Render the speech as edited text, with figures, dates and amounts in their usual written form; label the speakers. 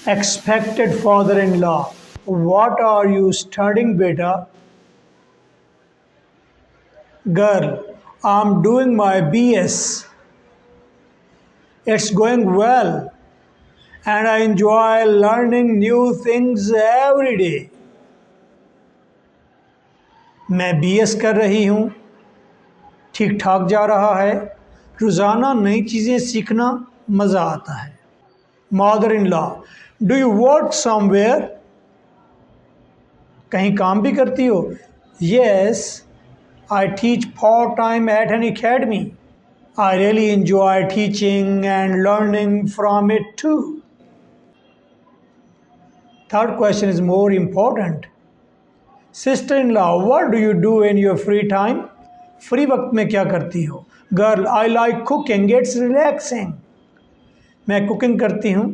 Speaker 1: Expected father-in-law. What are you studying, beta? Girl, I'm doing my BS. It's going well, and I enjoy learning new things every day. मैं BS कर रही हूँ, ठीक ठाक जा रहा है। रोज़ाना नई चीज़ें सीखना मज़ा आता है। Mother in law, do you work somewhere? कहीं काम भी करती हो? Yes, I teach part time at an academy. I really enjoy teaching and learning from it too. Third question is more important. Sister in law, what do you do in your free time? Free वक्त में क्या करती हो? Girl, I like cooking, it's relaxing. मैं cooking करती हूँ,